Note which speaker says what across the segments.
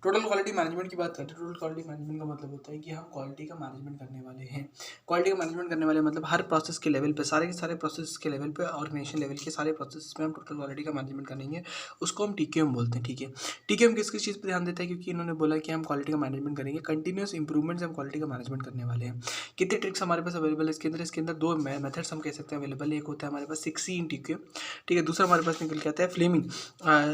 Speaker 1: Total quality management की बात करते हैं। टोटल क्वालिटी मैनेजमेंट का मतलब होता है कि हम क्वालिटी का मैनेजमेंट करने वाले हैं। क्वालिटी का मैनेजमेंट करने वाले मतलब हर प्रोसेस के लेवल पे, सारे के सारे प्रोसेस के लेवल पे, ऑर्गेनाइजेशन लेवल के सारे प्रोसेस में हम टोटल क्वालिटी का मैनेजमेंट करेंगे। उसको हम टीक्यूएम बोलते हैं। ठीक है, टीक्यूएम किस किस चीज़ पर ध्यान देता है, क्योंकि इन्होंने बोला कि हम क्वालिटी का मैनेजमेंट करेंगे, कंटिन्यूस इंप्रूवमेंट से हम क्वालिटी का मैनेजमेंट करने वाले हैं। कितने ट्रिक्स हमारे पास अवेलेबल है इसके अंदर दो मेथड्स हम कह सकते हैं अवेलेबल है। एक होता है हमारे पास 6C इन टीक्यूएम, ठीक है। दूसरा हमारे पास निकल के आता है फ्लेमिंग,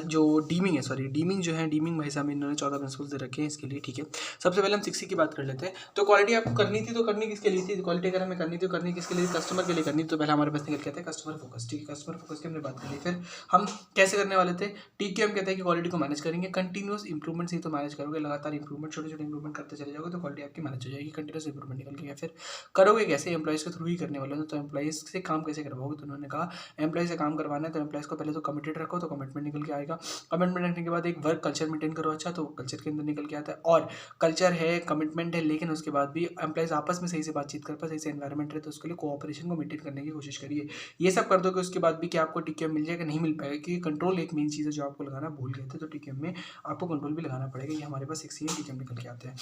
Speaker 1: जो डीमिंग है, सॉरी डीमिंग जो है, डीमिंग भाई साहब इन्होंने 14 प्रिंसिपल्स दे रखे हैं इसके लिए। ठीक है, सबसे पहले हम 6C की बात कर लेते हैं। तो क्वालिटी आपको करनी थी तो करनी किसके लिए थी, क्वालिटी अगर हमें करनी थी तो करनी किसके लिए, कस्टमर के लिए करनी। तो पहले हमारे पास निकल के आता है कस्टमर फोकस। ठीक है, कस्टमर फोकस की हमने बात करी। फिर हम कैसे करने वाले थे, टीक्यूएम कहते हैं कि क्वालिटी को मैनेज करेंगे, कंटिन्यूस इंप्रूवमेंट से तो मैनेज करोगे, लगातार इंप्रूवमेंट, छोटे छोटे इंप्रूवमेंट करते चले जाओगे तो क्वालिटी आपकी मैनेज हो जाएगी, कंटिन्यूस इंप्रूवमेंट निकल के। फिर करोगे कैसे, एम्प्लॉइज़ के थ्रू ही करने वाले हो, तो एम्प्लॉइज़ से काम कैसे करवाओगे। तो उन्होंने कहा एम्प्लॉइज से काम करवाना है तो एम्प्लॉइज़ को पहले तो कमिटेड रखो, तो कमिटमेंट निकल के आएगा। कमिटमेंट रखने के बाद एक वर्क कल्चर मेंटेन करो, अच्छा, तो कल्चर के अंदर निकल के आता है। और कल्चर है, कमिटमेंट है, लेकिन उसके बाद भी एम्प्लॉइज आपस में सही से बातचीत कर पाए, सही से एनवायरमेंट रहे, तो उसके लिए कोऑपरेशन को मेंटेन करने की कोशिश करिए। ये सब कर दोगे उसके बाद भी क्या आपको टीक्यूएम मिल जाएगा, नहीं मिल पाएगा, क्योंकि कंट्रोल एक मेन चीज़ है जो आपको लगाना भूल गए थे। तो टीक्यूएम में आपको कंट्रोल भी लगाना पड़ेगा। ये हमारे पास 6 टीक्यूएम निकल के आते हैं।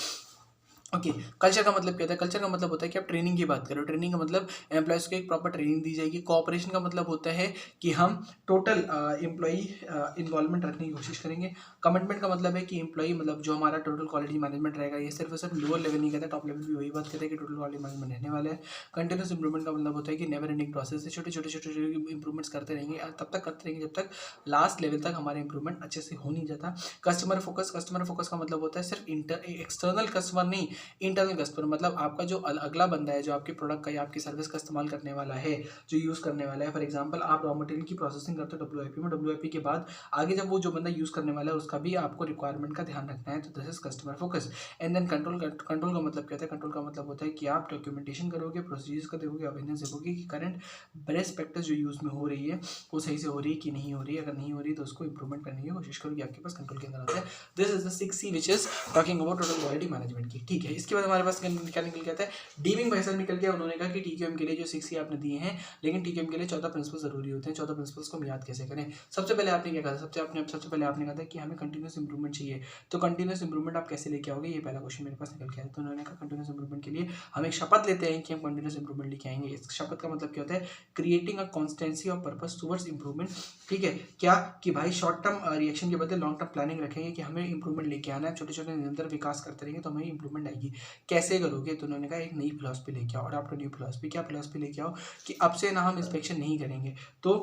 Speaker 1: ओके, कल्चर का मतलब क्या होता है, कल्चर का मतलब होता है कि आप ट्रेनिंग की बात करो, ट्रेनिंग का मतलब एम्प्लॉयज़ को एक प्रॉपर ट्रेनिंग दी जाएगी। कोऑपरेशन का मतलब होता है कि हम टोटल एम्प्लॉई इन्वॉल्वमेंट रखने की कोशिश करेंगे। कमिटमेंट का मतलब है कि एम्प्लॉई मतलब जो हमारा टोटल क्वालिटी मैनेजमेंट रहेगा, ये सिर्फ और सिर्फ लोअर लेवल नहीं कहता, टॉप लेवल भी वही बात कहते हैं कि टोटल क्वालिटी मैनेजमेंट रहने वाला है। कंटिन्यूस इंप्रूवमेंट का मतलब होता है कि नेवर एंडिंग प्रोसेस है, छोटे छोटे छोटे छोटे इंप्रूवमेंट्स करते रहेंगे, तब तक करते रहेंगे जब तक लास्ट लेवल तक हमारा इंप्रूवमेंट अच्छे से हो नहीं जाता। कस्टमर फोकस, कस्टमर फोकस का मतलब होता है सिर्फ एक्सटर्नल कस्टमर नहीं, इंटरनल कस्टमर, मतलब आपका जो अगला बंदा है जो आपके प्रोडक्ट का या आपकी सर्विस का इस्तेमाल करने वाला है, जो यूज़ करने वाला है। फॉर एग्जांपल आप रॉ मटेरियल की प्रोसेसिंग करते हो WIP में, WIP के बाद आगे जब वो जो बंदा यूज़ करने वाला है उसका भी आपको रिक्वायरमेंट का ध्यान रखना है। तो this is customer focus. And then control का मतलब क्या होता है, कंट्रोल का मतलब होता है कि आप डॉक्यूमेंटेशन करोगे, प्रोसीजर्स का देखोगे, अवेयरनेस देखोगे कि करंट बेस्ट प्रैक्टिस जो यूज़ में हो रही है वो सही से हो रही है कि नहीं हो रही है। अगर नहीं हो रही तो उसको इंप्रूवमेंट करने की कोशिश करोगे, आपके पास कंट्रोल के अंदर आता है। This is the 6C which is talking about total quality management की। ठीक है, इसके बाद हमारे पास क्या निकल के आता है, डीमिंग भाई साहब निकल गया। उन्होंने कहा कि टीक्यूएम के लिए जो 6C आपने दिए हैं, लेकिन टीक्यूएम के लिए 14 प्रिंसिपल जरूरी होते हैं। 14 प्रिंसिपल्स को हम याद कैसे करें। सबसे पहले आपने क्या कहा, सबसे पहले आपने कहा था कि हमें कंटिन्यूस इंप्रूवमेंट चाहिए। तो कंटिन्यूस इंप्रूवमेंट आप कैसे लेके आओगे, ये पहला क्वेश्चन मेरे पास निकल के आया। तो उन्होंने कहा कंटिन्यूस इंप्रूवमेंट के लिए हम एक शपथ लेते हैं कि हम कंटिन्यूस इंप्रूवमेंट लेके आएंगे। इस शपथ का मतलब क्या होता है, creating a constancy of purpose towards improvement. ठीक है, क्या कि भाई शॉर्ट टर्म रिएक्शन के बदले लॉन्ग टर्म प्लानिंग रखेंगे कि हमें इंप्रूवमेंट लेके आना है, छोटे छोटे निरंतर विकास करते रहेंगे तो हमें इंप्रूवमेंट आएगी। कैसे करोगे, तो उन्होंने कहा एक नई फिलॉसफी लेके आओ। और आप न्यू फिलॉसफी, क्या फिलॉसफी लेके आओ कि अब से ना हम इंस्पेक्शन नहीं करेंगे, तो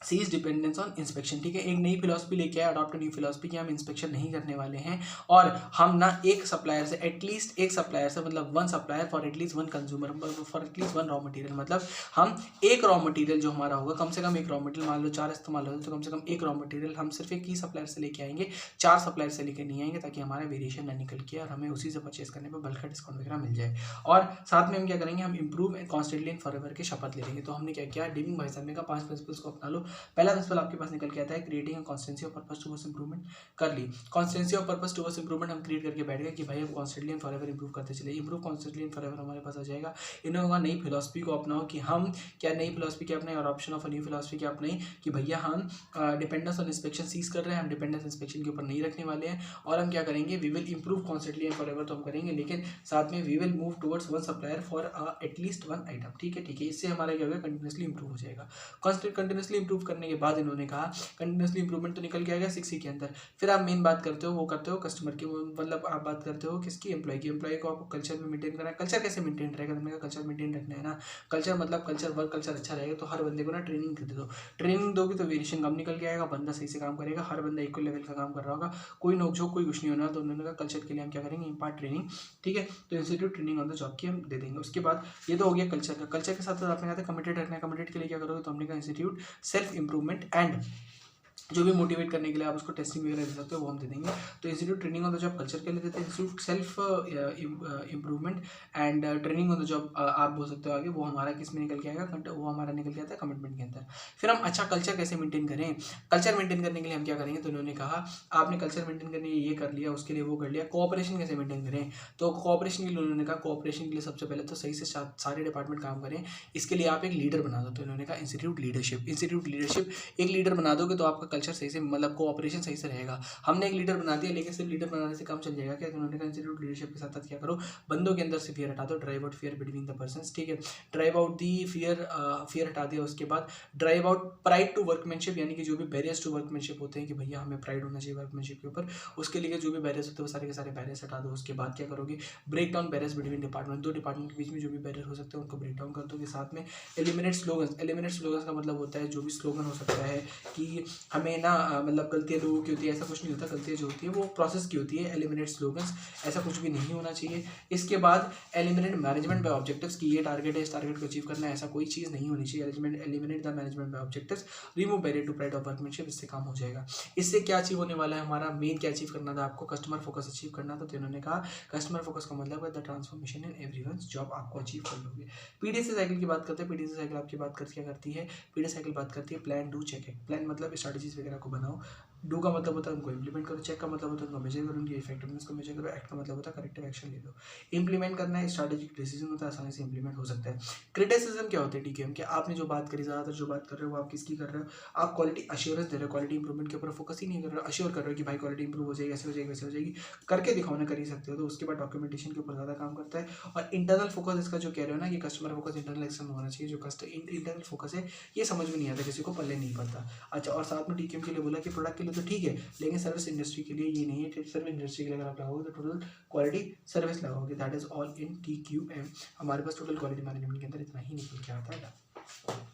Speaker 1: सीज डिपेंडेंस ऑन इंस्पेक्शन। ठीक है, एक नई फिलॉसफी लेके आए, अडॉप्ट न्यू फिलॉसफी कि हम इंस्पेक्शन नहीं करने वाले हैं। और हम ना एक सप्लायर से, एटलीस्ट एक सप्लायर से, मतलब one supplier for at least one consumer, for at least one raw material, मतलब हम एक रॉ मटेरियल जो हमारा होगा, कम से कम एक रॉ मटेरियल, मान लो 4 इस्तेमाल होगा तो कम से कम एक रॉ मटेरियल हम सिर्फ एक ही सप्लायर से लेके आएंगे, 4 सप्लायर से लेके नहीं आएंगे, ताकि हमारा वेरिएशन ना निकल के और हमें उसी से परचेस करने पर बल्क डिस्काउंट वगैरह मिल जाए। और साथ में हम क्या करेंगे, हम improve and constantly and forever की शपथ ले लेंगे। तो हमने क्या किया, डीमिंग भाई साहब ने कहा 5 प्रिंसिपल्स को अपना लो। पहला प्रिंसिपल आपके पास निकल के आता है creating a constancy of purpose towards improvement. कर ली constancy of purpose towards improvement, हम क्रिएट करके बैठ गए कि भाई हम कॉन्स्टेंटली एंड फॉरएवर इंप्रूव करते चले। इंप्रूव कॉन्स्टेंटली एंड फॉरएवर हमारे पास आ जाएगा। इन्होंने कहा नई फिलॉसफी को अपनाओ, कि हम क्या नई फिलॉसफी क्या अपने, adoption of a new philosophy क्या अपनाई, कि भैया हम डिपेंडेंस ऑन इंस्पेक्शन सीज कर रहे हैं, हम डिपेंडेंस इंस्पेक्शन के ऊपर नहीं रखने वाले हैं। और हम क्या करेंगे, we will improve constantly and forever, तो हम करेंगे, लेकिन साथ में we will move towards one supplier for at least one item. ठीक है, इससे हमारा क्या होगा, कंटिन्यूसली इंप्रूव हो जाएगा। कंटिन्यूसली इंप्रूव करने के बाद इन्होंने कहा कंटिन्यूसली इंप्रूवमेंट तो निकल के आएगा 6C के अंदर। फिर आप मेन बात करते हो, वो करते हो कस्टमर की, मतलब आप बात करते हो किसकी, एम्प्लॉय की। एम्प्लॉय को आपको कल्चर में मेंटेन करना है। कल्चर कैसे मेंटेन रहेगा, तुमने कहा कल्चर मेंटेन रखना है ना। कल्चर मतलब कल्चर, वर्क कल्चर अच्छा रहेगा तो हर बंदे को ना ट्रेनिंग दे दो। ट्रेनिंग दोगे तो वेरिएशन कम निकल के आएगा, बंदा सही से काम करेगा, हर बंदा इक्वल लेवल का काम कर रहा होगा, कोई नोकझोंक कोई कुछ नहीं होना। तो उन्होंने कहा कल्चर के लिए हम क्या करेंगे, इम्पार्ट ट्रेनिंग। ठीक है, तो institute training on the job की हम दे देंगे। उसके बाद ये तो हो गया कल्चर का। कल्चर के साथ आपने कहा था कमिटेड रखना है। कमिटेड के लिए क्या करोगे, तो हमने कहा इंस्टीट्यूट सेल्फ इंप्रूवमेंट एंड जो भी मोटिवेट करने के लिए आप उसको टेस्टिंग वगैरह दे सकते हो, वो हम दे देंगे। तो institute training on the job culture के लिए देते हैं, institute self improvement and training on the job आप बोल सकते हो आगे, वो हमारा किस में निकल के आएगा, वो हमारा निकल के आता है कमिटमेंट के अंदर। फिर हम अच्छा कल्चर कैसे मेंटेन करें, कल्चर मेंटेन करने के लिए हम क्या करेंगे, तो उन्होंने कहा आपने कल्चर मेंटेन करने के लिए ये कर लिया, उसके लिए वो कर लिया। कोऑपरेशन कैसे मेंटेन करें, तो कोऑपरेशन के लिए उन्होंने कहा कोऑपरेशन के लिए सबसे पहले तो सही से सारे डिपार्टमेंट काम करें, इसके लिए आप एक लीडर बना दो। तो उन्होंने कहा इंस्टीट्यूट लीडरशिप। इंस्टीट्यूट लीडरशिप, एक लीडर बना दोगे तो आपका कल्चर सही से मतलब कोऑपरेशन सही से रहेगा। हमने एक लीडर बना दिया, लेकिन सिर्फ लीडर बनाने से काम चल जाएगा क्या? तो उन्होंने कहा इंस्टीट्यूट लीडरशिप के साथ साथ क्या करो, बंदों के अंदर से फियर हटा दो, drive out fear between the persons, ठीक है। Drive out the fear, fear हटा दिया, उसके बाद drive out pride to workmanship, यानी कि जो भी बैरियर्स टू वर्कमैनशिप होते हैं कि भैया हमें प्राइड होना चाहिए वर्कमैनशिप के ऊपर, उसके लिए जो भी बैरियर्स होते हैं वो सारे के सारे बैरियर्स हटा दो। उसके बाद क्या करोगे, break down barriers between department, दो डिपार्टमेंट के बीच में जो भी बैरियर हो सकते हैं उनको ब्रेक डाउन कर दोगे। साथ में एलिमिनेट स्लोगन्स, एलिमिनेट स्लोगन्स का मतलब होता है जो भी स्लोगन हो सकता है कि हमें ना मतलब गलतियाँ लोगों की होती है, ऐसा कुछ नहीं होता, गलतियाँ जो होती है वो प्रोसेस की होती है। एलिमिनेट स्लोगन्स, ऐसा कुछ भी नहीं होना चाहिए। इसके बाद एलिमिनेट मैनेजमेंट बाय ऑब्जेक्टिव्स की ये टारगेट है, इस टारगेट को अचीव करना है, ऐसा कोई चीज़ नहीं होनी चाहिए। Eliminate the management by objectives, remove barrier to pride of workmanship, इससे काम हो जाएगा। इससे क्या अचीव होने वाला है, हमारा मेन क्या अचीव करना था आपको, कस्टमर फोकस अचीव करना था। तो इन्होंने कहा कस्टमर फोकस का मतलब है the transformation in everyone's job, आपको अचीव कर लोगे। पीडीसी साइकिल की बात करते हैं। पीडीसी साइकिल आपकी बात कर क्या करती है, पीडीसी साइकिल बात करती है plan do check act. Plan मतलब स्ट्रैटेजीज वगैरह को बनाओ, डू का मतलब होता है उनको इंप्लीमेंट करो, चेक का मतलब होता है उनको मेजर करो, उनकी इफेक्टिवनेस को मेजर करो, एक्ट का मतलब होता है करेक्टिव एक्शन ले लो। इंप्लीमेंट करना है, स्ट्रैटेजिक डिसीजन होता है, आसानी से इंप्लीमेंट हो सकता है। क्रिटिसिज्म क्या होता है टीकेएम के, आपने जो बात करी, ज़्यादातर जो बात कर रहे हो वो आप किसकी कर रहे हो, आप क्वालिटी अश्योरेंस दे रहे हो, क्वालिटी इंप्रूवमेंट के ऊपर फोकस ही नहीं कर रहे हो, अश्योर कर रहे हो कि भाई क्वालिटी इंप्रूव हो जाएगी, ऐसे हो जाएगी, वैसे हो जाएगी, करके दिखाओ ना, कर ही सकते हो। तो उसके बाद डॉक्यूमेंटेशन के ऊपर ज़्यादा काम करता है। और इंटरनल फोकस इसका जो कह रहे हो ना कि कस्टमर फोकस इंटरनल एक्शन होना चाहिए, जो इंटरनल फोकस है ये समझ में नहीं आता, किसी को पल्ले नहीं पड़ता। अच्छा, और साथ में टीकेएम के लिए बोला कि प्रोडक्ट के लिए तो ठीक है, लेकिन सर्विस इंडस्ट्री के लिए ये नहीं है। सर्विस इंडस्ट्री के लिए अगर आप लगाओगे तो टोटल क्वालिटी सर्विस लगाओगे, that is all in TQM। हमारे पास टोटल क्वालिटी मैनेजमेंट के अंदर इतना ही निकल के आता है।